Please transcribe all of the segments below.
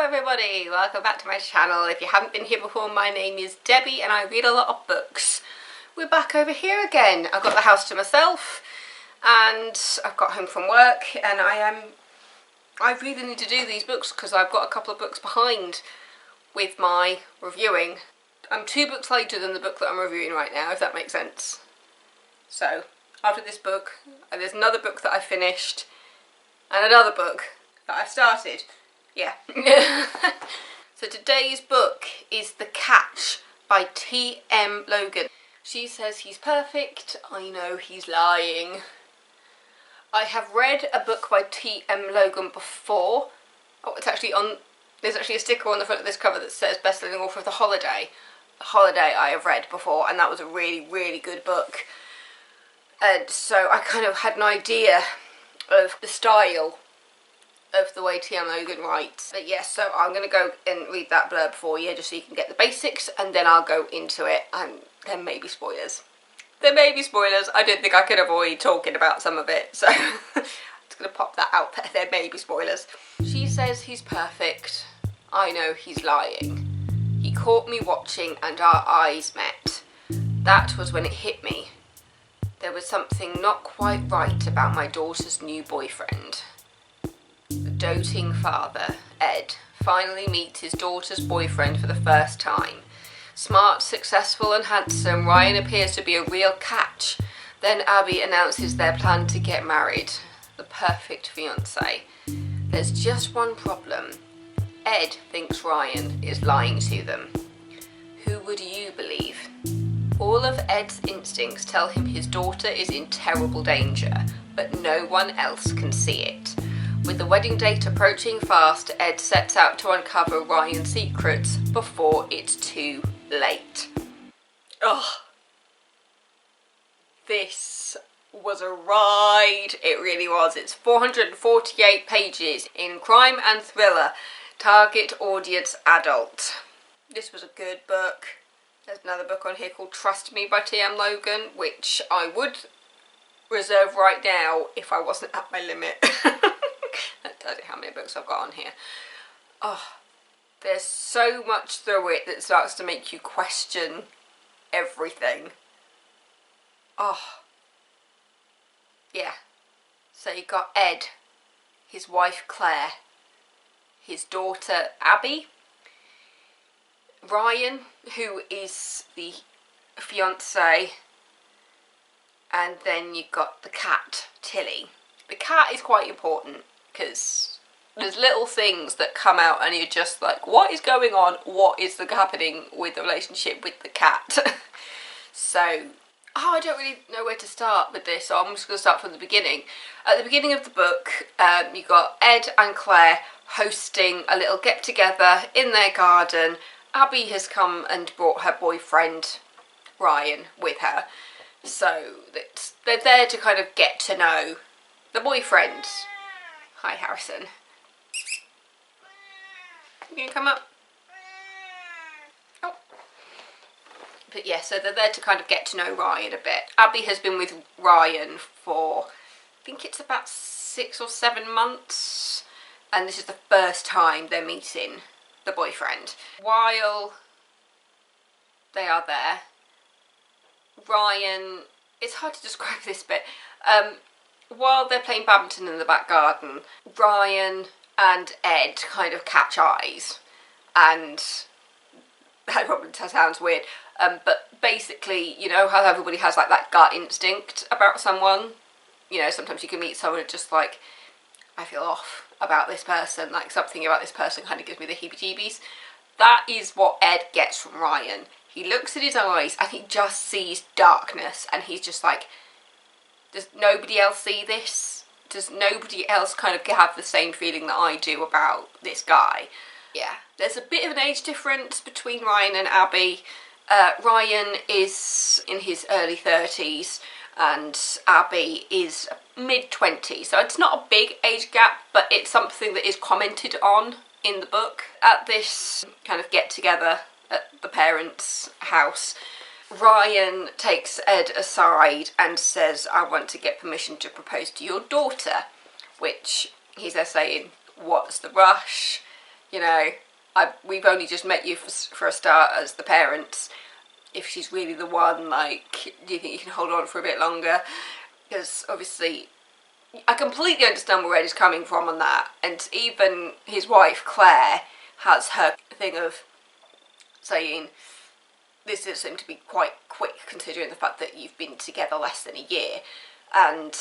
everybody, welcome back to my channel. If you haven't been here before, my name is Debbie and I read a lot of books. We're back over here again. I've got the house to myself and I've got home from work and I really need to do these books because I've got a couple of books behind with my reviewing. I'm 2 books later than the book that I'm reviewing right now, if that makes sense. So after this book, there's another book that I finished and another book that I've started. Yeah. So today's book is The Catch by TM Logan. She says he's perfect. I know he's lying. I have read a book by TM Logan before. Oh, it's actually on, there's actually a sticker on the front of this cover that says best-selling author of The Holiday. The Holiday I have read before and that was a really, really good book. And so I kind of had an idea of the style of the way TM Logan writes. But yes, so I'm going to go and read that blurb for you just so you can get the basics and then I'll go into it and there may be spoilers. There may be spoilers. I didn't think I could avoid talking about some of it, so I'm just going to pop that out there. There may be spoilers. She says he's perfect. I know he's lying. He caught me watching and our eyes met. That was when it hit me. There was something not quite right about my daughter's new boyfriend. The doting father, Ed, finally meets his daughter's boyfriend for the first time. Smart, successful and handsome, Ryan appears to be a real catch. Then Abby announces their plan to get married. The perfect fiancé. There's just one problem. Ed thinks Ryan is lying to them. Who would you believe? All of Ed's instincts tell him his daughter is in terrible danger, but no one else can see it. With the wedding date approaching fast, Ed sets out to uncover Ryan's secrets before it's too late. Ugh. This was a ride. It really was. It's 448 pages in crime and thriller. Target audience adult. This was a good book. There's another book on here called Trust Me by TM Logan, which I would reserve right now if I wasn't at my limit. That tells you how many books I've got on here. Oh, there's so much through it that starts to make you question everything. Oh, yeah. So you got Ed, his wife Claire, his daughter Abby, Ryan, who is the fiancé, and then you've got the cat, Tilly. The cat is quite important because there's little things that come out and you're just like, what is going on? What is happening with the relationship with the cat? So, I don't really know where to start with this, so I'm just going to start from the beginning. At the beginning of the book, you got Ed and Claire hosting a little get-together in their garden. Abby has come and brought her boyfriend, Ryan, with her. So, they're there to kind of get to know the boyfriend. Hi, Harrison. You gonna come up? Oh. But yeah, so they're there to kind of get to know Ryan a bit. Abby has been with Ryan for, I think it's about 6 or 7 months. And this is the first time they're meeting the boyfriend. While they are there, Ryan, it's hard to describe this bit, while they're playing badminton in the back garden, Ryan and Ed kind of catch eyes, and that probably sounds weird, but basically, you know how everybody has like that gut instinct about someone? You know, sometimes you can meet someone and just like, I feel off about this person, like something about this person kind of gives me the heebie-jeebies. That is what Ed gets from Ryan. He looks at his eyes and he just sees darkness and he's just like, does nobody else see this? Does nobody else kind of have the same feeling that I do about this guy? Yeah, there's a bit of an age difference between Ryan and Abby. Ryan is in his early 30s and Abby is mid-20s, so it's not a big age gap, but it's something that is commented on in the book. At this kind of get-together at the parents' house, Ryan takes Ed aside and says, I want to get permission to propose to your daughter, which he's there saying, what's the rush? you know, we've only just met you for a start as the parents. If she's really the one, like, do you think you can hold on for a bit longer? Because obviously, I completely understand where Ed is coming from on that. And even his wife, Claire, has her thing of saying, this does seem to be quite quick considering the fact that you've been together less than a year. And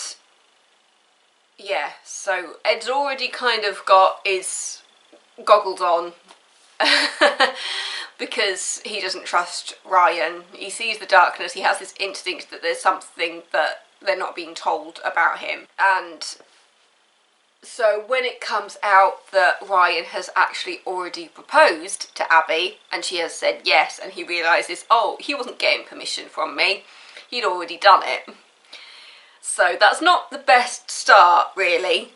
yeah, so Ed's already kind of got his goggles on because he doesn't trust Ryan. He sees the darkness, he has this instinct that there's something that they're not being told about him. And so when it comes out that Ryan has actually already proposed to Abby and she has said yes, and he realises, oh, he wasn't getting permission from me, he'd already done it. So that's not the best start, really,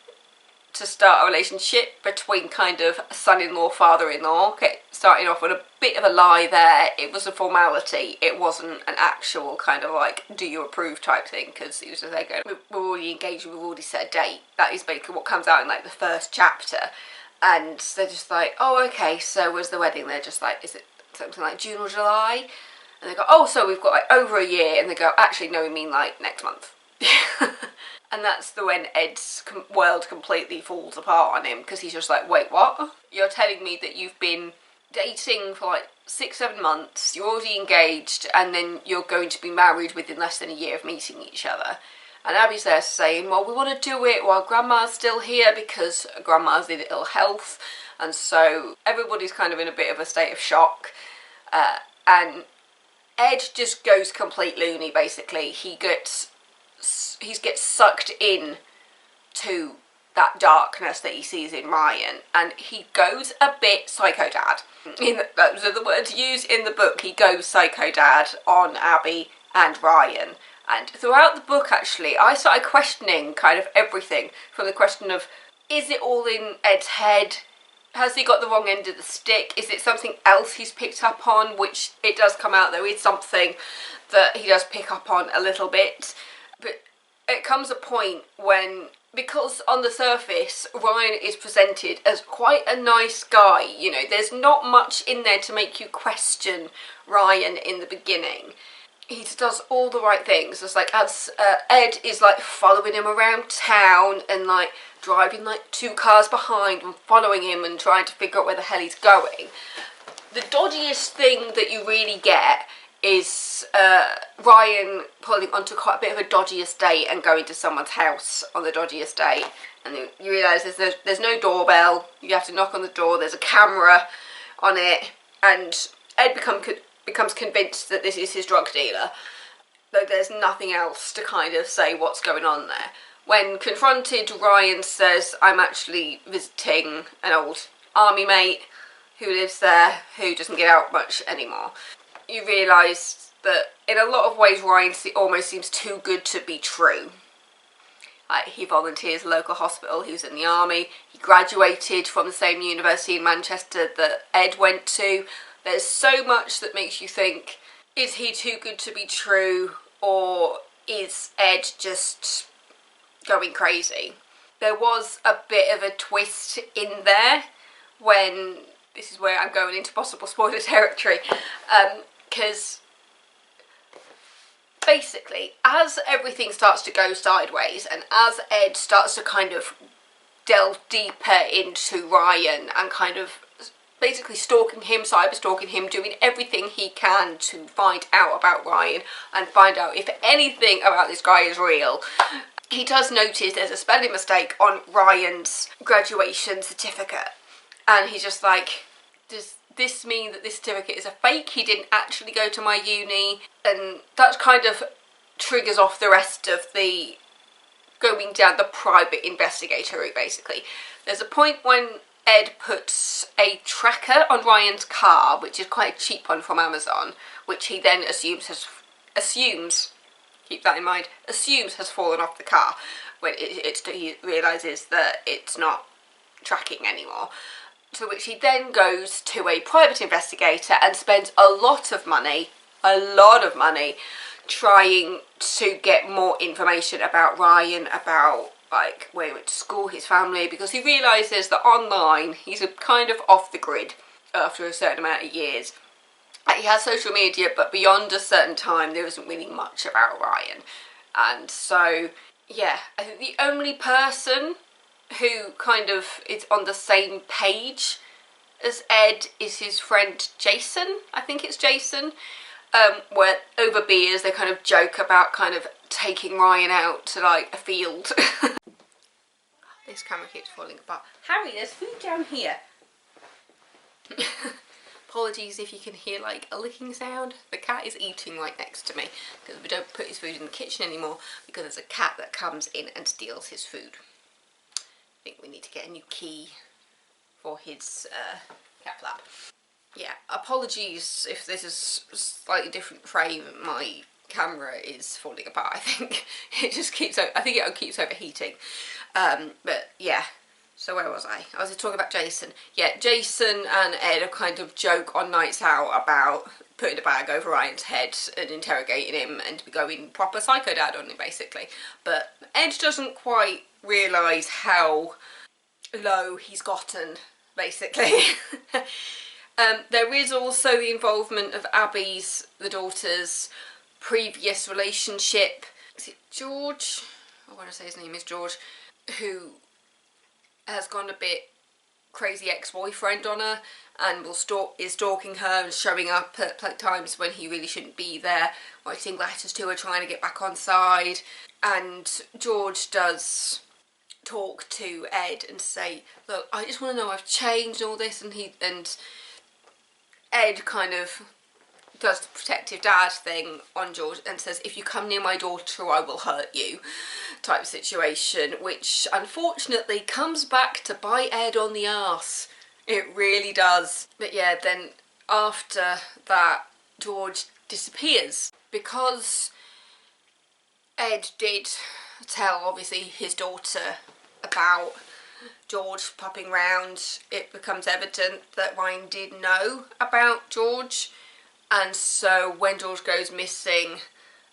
to start a relationship between kind of son-in-law, father-in-law. Okay, starting off with a bit of a lie there. It was a formality. It wasn't an actual kind of like, do you approve type thing, because it was just like, we're already engaged, we've already set a date. That is basically what comes out in like the first chapter. And they're just like, oh, okay, so where's the wedding? They're just like, is it something like June or July? And they go, oh, so we've got like over a year. And they go, actually, no, we mean like next month. And that's when Ed's world completely falls apart on him, because he's just like, wait, what? You're telling me that you've been dating for like 6-7 months, you're already engaged, and then you're going to be married within less than a year of meeting each other. And Abby's there saying, well, we want to do it while Grandma's still here because Grandma's in ill health, and so everybody's kind of in a bit of a state of shock. And Ed just goes complete loony, basically. He gets sucked in to that darkness that he sees in Ryan, and he goes a bit psycho dad. Those are the words used in the book. He goes psycho dad on Abby and Ryan. And throughout the book, actually, I started questioning kind of everything, from the question of, is it all in Ed's head? Has he got the wrong end of the stick? Is it something else he's picked up on? Which it does come out there is something that he does pick up on a little bit. But it comes a point when, because on the surface, Ryan is presented as quite a nice guy, you know, there's not much in there to make you question Ryan in the beginning. He does all the right things. It's like, as Ed is like following him around town and like driving like 2 cars behind and following him and trying to figure out where the hell he's going. The dodgiest thing that you really get is Ryan pulling onto quite a bit of a dodgy estate and going to someone's house on the dodgy estate, and you realise there's no doorbell, you have to knock on the door, there's a camera on it, and Ed becomes convinced that this is his drug dealer, though there's nothing else to kind of say what's going on there. When confronted, Ryan says, I'm actually visiting an old army mate who lives there, who doesn't get out much anymore. You realise that in a lot of ways Ryan almost seems too good to be true. Like, he volunteers at a local hospital, he was in the army, he graduated from the same university in Manchester that Ed went to. There's so much that makes you think, is he too good to be true, or is Ed just going crazy? There was a bit of a twist in there when, this is where I'm going into possible spoiler territory, because basically, as everything starts to go sideways and as Ed starts to kind of delve deeper into Ryan and kind of basically stalking him, cyber stalking him, doing everything he can to find out about Ryan and find out if anything about this guy is real, he does notice there's a spelling mistake on Ryan's graduation certificate, and he's just like, does this mean that this certificate is a fake? He didn't actually go to my uni. And that kind of triggers off the rest of the going down the private investigator route, basically. There's a point when Ed puts a tracker on Ryan's car, which is quite a cheap one from Amazon, which he then assumes, keep that in mind, assumes has fallen off the car, when he realises that it's not tracking anymore. To which he then goes to a private investigator and spends a lot of money, trying to get more information about Ryan, about like where he went to school, his family, because he realises that online he's a kind of off the grid after a certain amount of years. He has social media, but beyond a certain time there isn't really much about Ryan. And so yeah, I think the only person who kind of is on the same page as Ed is his friend Jason. I think it's Jason. Where over beers they kind of joke about kind of taking Ryan out to like a field. This camera keeps falling apart. Harry, there's food down here. Apologies if you can hear like a licking sound. The cat is eating right next to me because we don't put his food in the kitchen anymore because there's a cat that comes in and steals his food. I think we need to get a new key for his cat flap. Yeah, apologies if this is a slightly different frame. My camera is falling apart. I think it just keeps. I think it keeps overheating. But yeah. So where was I? I was talking about Jason. Yeah, Jason and Ed are kind of joke on nights out about putting a bag over Ryan's head and interrogating him and going proper psycho dad on him, basically. But Ed doesn't quite realise how low he's gotten, basically. There is also the involvement of Abby's, the daughter's, previous relationship. Is it George? I want to say his name is George, who has gone a bit crazy ex-boyfriend on her and is stalking her and showing up at times when he really shouldn't be there, writing letters to her trying to get back on side. And George does talk to Ed and say, look, I just want to know I've changed all this, and Ed kind of does the protective dad thing on George and says, if you come near my daughter I will hurt you, type situation, which unfortunately comes back to bite Ed on the arse. It really does. But yeah, then after that George disappears because Ed did tell obviously his daughter about George popping round. It becomes evident that Ryan did know about George, and so when George goes missing,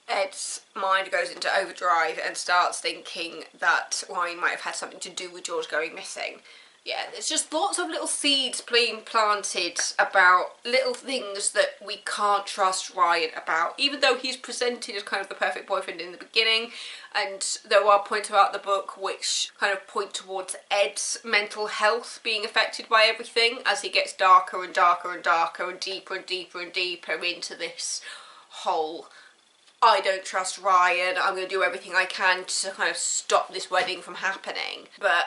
Ed's mind goes into overdrive and starts thinking that Ryan might have had something to do with George going missing. Yeah, there's just lots of little seeds being planted about little things that we can't trust Ryan about, even though he's presented as kind of the perfect boyfriend in the beginning, and there are points about the book which kind of point towards Ed's mental health being affected by everything as he gets darker and darker and darker and deeper and deeper and deeper into this whole I don't trust Ryan, I'm going to do everything I can to kind of stop this wedding from happening. But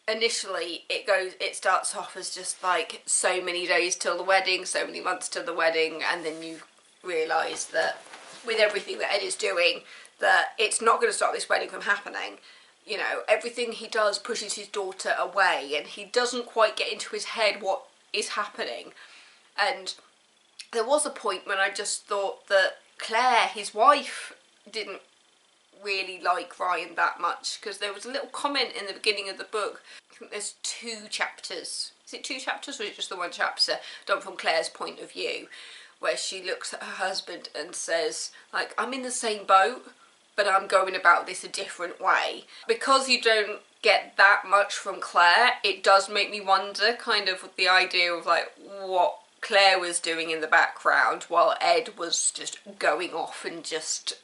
initially it starts off as just like so many days till the wedding, so many months till the wedding, and then you realise that with everything that Ed is doing that it's not going to stop this wedding from happening. You know, everything he does pushes his daughter away, and he doesn't quite get into his head what is happening. And there was a point when I just thought that Claire, his wife, didn't really like Ryan that much, because there was a little comment in the beginning of the book. I think there's 2 chapters. Is it 2 chapters or is it just the 1 chapter done from Claire's point of view, where she looks at her husband and says, like, I'm in the same boat, but I'm going about this a different way. Because you don't get that much from Claire, it does make me wonder kind of the idea of like what Claire was doing in the background while Ed was just going off and just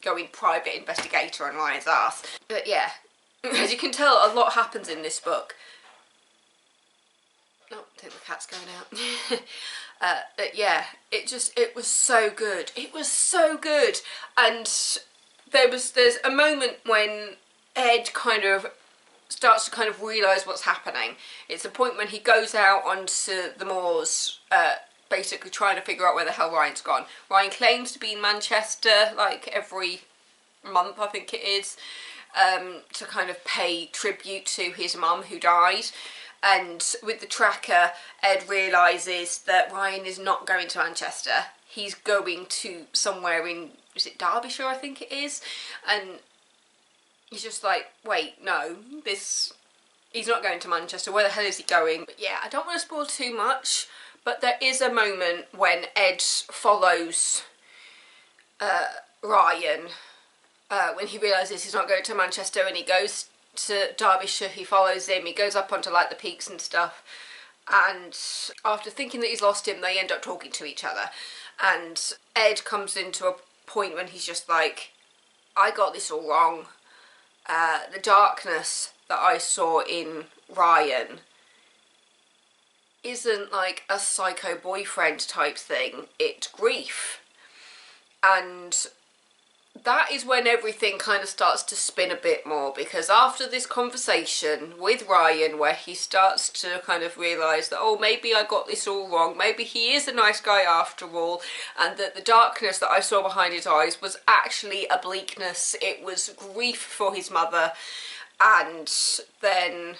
going private investigator on Ryan's ass. But yeah, as you can tell, a lot happens in this book. Oh, I think the cat's going out. But yeah, it was so good. It was so good. And there's a moment when Ed kind of starts to kind of realise what's happening. It's a point when he goes out onto the moors, basically trying to figure out where the hell Ryan's gone. Ryan claims to be in Manchester like every month, I think it is, to kind of pay tribute to his mum who died. And with the tracker, Ed realises that Ryan is not going to Manchester. He's going to somewhere in, is it Derbyshire, I think it is? And he's just like, wait, no, he's not going to Manchester. Where the hell is he going? But yeah, I don't want to spoil too much, but there is a moment when Ed follows Ryan when he realises he's not going to Manchester and he goes to Derbyshire, he follows him, he goes up onto like the peaks and stuff, and after thinking that he's lost him, they end up talking to each other, and Ed comes into a point when he's just like, I got this all wrong. The darkness that I saw in Ryan isn't like a psycho boyfriend type thing, it's grief. And that is when everything kind of starts to spin a bit more, because after this conversation with Ryan where he starts to kind of realise that, oh, maybe I got this all wrong, maybe he is a nice guy after all, and that the darkness that I saw behind his eyes was actually a bleakness, it was grief for his mother, and then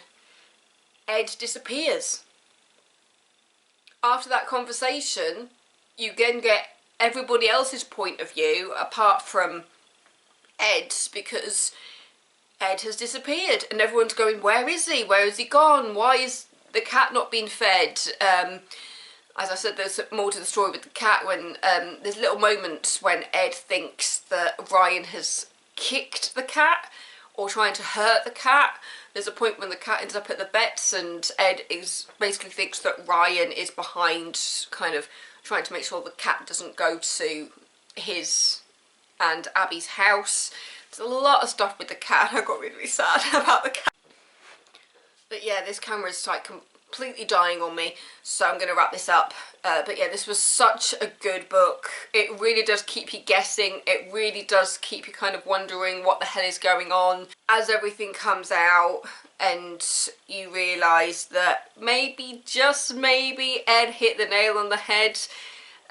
Ed disappears. After that conversation, you then get everybody else's point of view apart from Ed's, because Ed has disappeared and everyone's going, where is he? Where has he gone? Why is the cat not being fed? As I said, there's more to the story with the cat when there's little moments when Ed thinks that Ryan has kicked the cat or trying to hurt the cat. There's a point when the cat ends up at the vet's and Ed basically thinks that Ryan is behind, kind of trying to make sure the cat doesn't go to his and Abby's house. There's a lot of stuff with the cat. I got really sad about the cat. But yeah, this camera's like completely dying on me, so I'm going to wrap this up. But yeah, this was such a good book. It really does keep you guessing. It really does keep you kind of wondering what the hell is going on as everything comes out, and you realise that maybe, just maybe, Ed hit the nail on the head,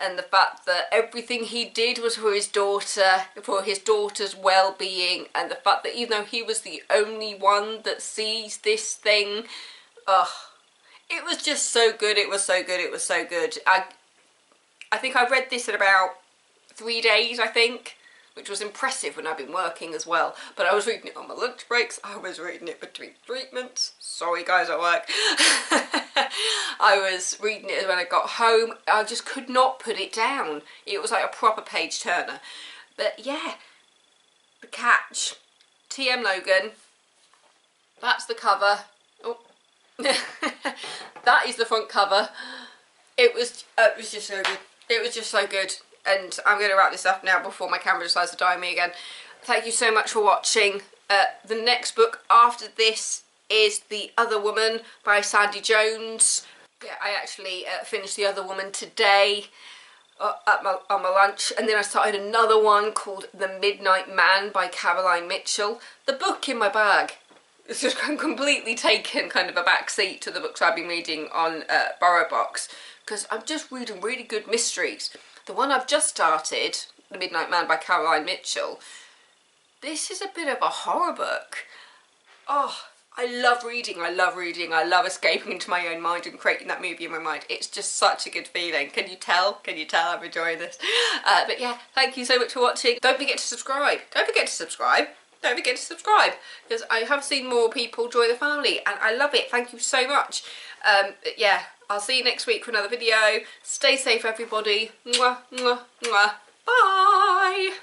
and the fact that everything he did was for his daughter, for his daughter's well-being, and the fact that even though he was the only one that sees this thing, it was just so good, it was so good, it was so good. I think I read this in about 3 days, I think, which was impressive when I've been working as well. But I was reading it on my lunch breaks, I was reading it between treatments. Sorry guys at work. I was reading it when I got home. I just could not put it down. It was like a proper page turner. But yeah, The Catch, TM Logan, that's the cover. Oh. That is the front cover. It was just so good. It was just so good. And I'm going to wrap this up now before my camera decides to die on me again. Thank you so much for watching. The next book after this is The Other Woman by Sandy Jones. Yeah, I actually finished The Other Woman today on my lunch, and then I started another one called The Midnight Man by Caroline Mitchell. The book in my bag. It's just completely taken kind of a back seat to the books I've been reading on Borrow Box, because I'm just reading really good mysteries. The one I've just started, The Midnight Man by Caroline Mitchell, this is a bit of a horror book. Oh, I love reading, I love reading, I love escaping into my own mind and creating that movie in my mind. It's just such a good feeling. Can you tell? Can you tell I'm enjoying this? But yeah, thank you so much for watching. Don't forget to subscribe. Don't forget to subscribe. Don't forget to subscribe, because I have seen more people join the family and I love it. Thank you so much. But yeah, I'll see you next week for another video. Stay safe everybody. Mwah, mwah, mwah. Bye.